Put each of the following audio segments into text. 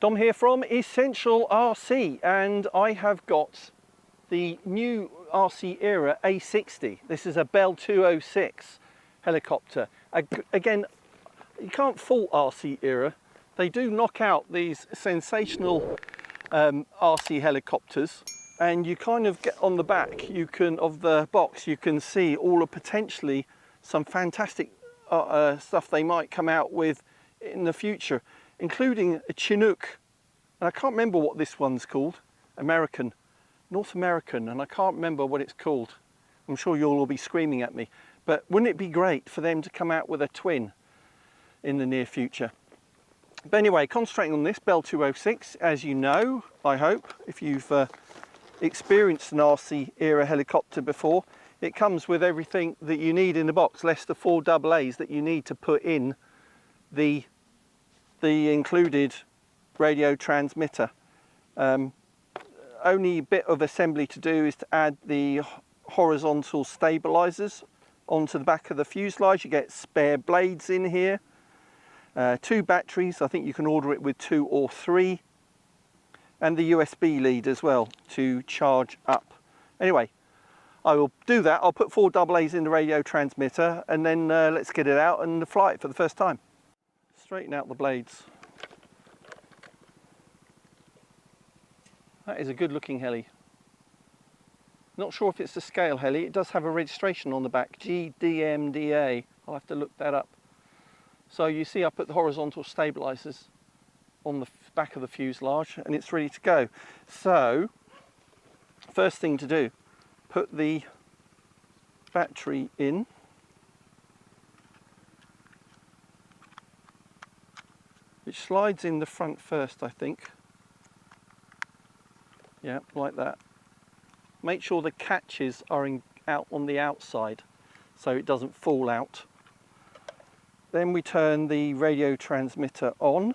Dom here from Essential RC, and I have got the new RC era A60. This is a Bell-206 helicopter. Again, you can't fault RC era. They do knock out these sensational RC helicopters, and you kind of get on the back of the box, you can see all of potentially some fantastic stuff they might come out with in the future, including a Chinook, and I can't remember what this one's called, North American, and I can't remember what it's called. I'm sure you'll all be screaming at me, but wouldn't it be great for them to come out with a twin in the near future? But anyway, concentrating on this Bell-206, as you know, I hope, if you've experienced an RC era helicopter before, it comes with everything that you need in the box, less the 4 AA's that you need to put in the included radio transmitter. Only bit of assembly to do is to add the horizontal stabilizers onto the back of the fuselage. You get spare blades in here, 2 batteries. I think you can order it with 2 or 3, and the USB lead as well to charge up. Anyway, I will do that. I'll put 4 AA's in the radio transmitter, and then let's get it out and fly it for the first time. Straighten out the blades. That is a good looking heli. Not sure if it's a scale heli. It does have a registration on the back, GDMDA. I'll have to look that up. So you see I put the horizontal stabilizers on the back of the fuselage, and it's ready to go. So first thing to do, put the battery in. It slides in the front first, I think. Yeah, like that. Make sure the catches are out on the outside so it doesn't fall out. Then we turn the radio transmitter on,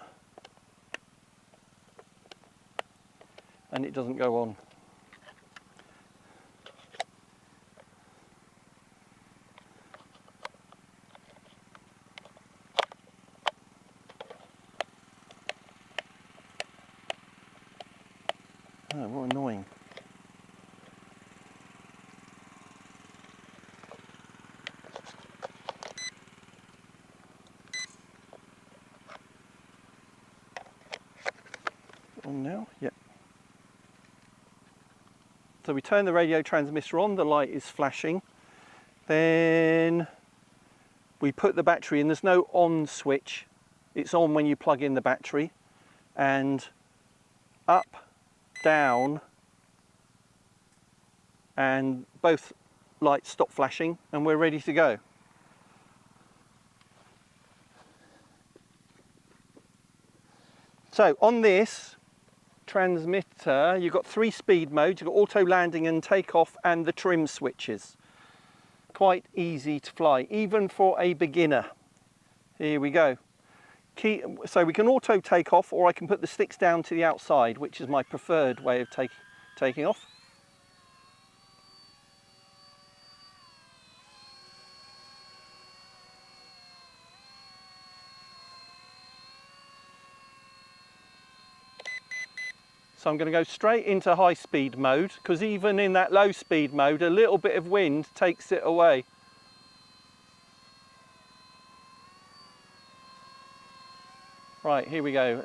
and it doesn't go on. Oh, what annoying. On now, yep. So we turn the radio transmitter on, the light is flashing. Then we put the battery in. There's no on switch. It's on when you plug in the battery. And up, down, and both lights stop flashing, and we're ready to go. So on this transmitter, you've got 3 speed modes. You've got auto landing and takeoff, and the trim switches. Quite easy to fly, even for a beginner. Here we go. So we can auto take off, or I can put the sticks down to the outside, which is my preferred way of taking off. So I'm going to go straight into high speed mode, because even in that low speed mode, a little bit of wind takes it away. Right, here we go.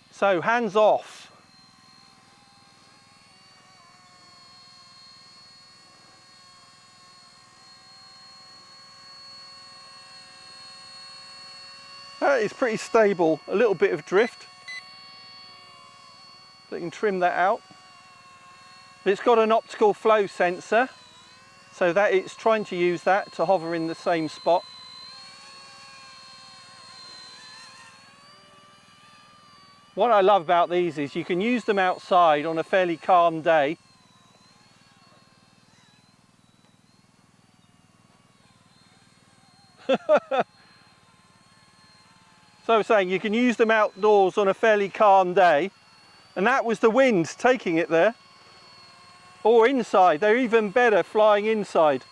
So hands off. That is pretty stable, a little bit of drift. So you can trim that out. It's got an optical flow sensor, so that it's trying to use that to hover in the same spot. What I love about these is you can use them outside on a fairly calm day. So I was saying you can use them outdoors on a fairly calm day, and that was the wind taking it there. Or inside, they're even better flying inside.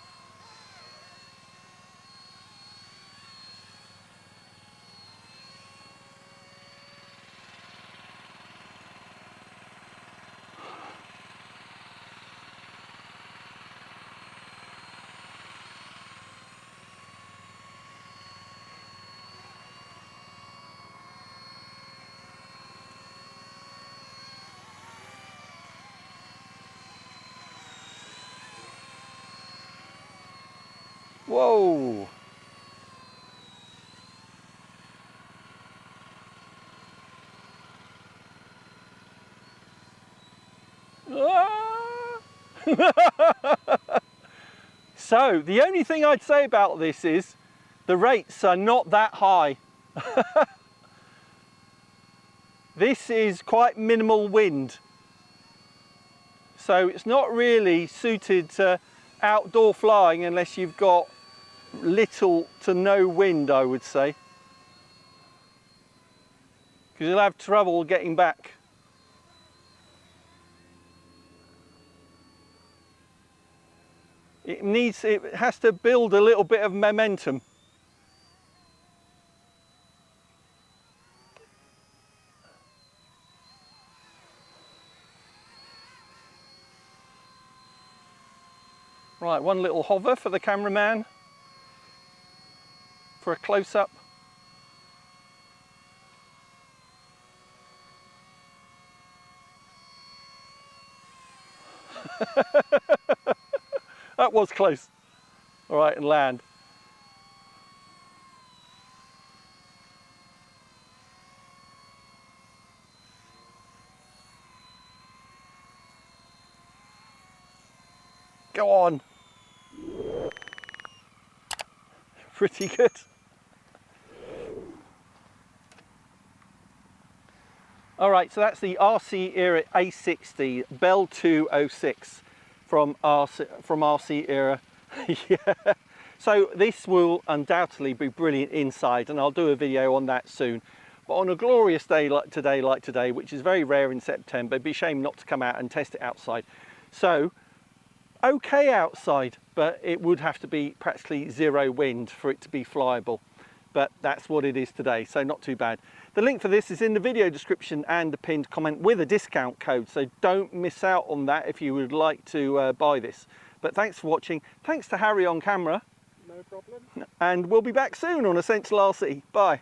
Whoa! Ah! So, the only thing I'd say about this is the rates are not that high. This is quite minimal wind. So it's not really suited to outdoor flying unless you've got little to no wind, I would say, because you'll have trouble getting back. It has to build a little bit of momentum. Right, one little hover for the cameraman for a close-up. That was close. All right, and land. Go on. Pretty good. All right, so that's the RC Era A60 Bell-206 from RC Era. Yeah. So this will undoubtedly be brilliant inside, and I'll do a video on that soon. But on a glorious day like today, which is very rare in September, it'd be a shame not to come out and test it outside. So, okay outside, but it would have to be practically zero wind for it to be flyable. But that's what it is today, so not too bad. The link for this is in the video description and the pinned comment with a discount code, so don't miss out on that if you would like to buy this. But thanks for watching. Thanks to Harry on camera. No problem. And we'll be back soon on Essential RC. Bye.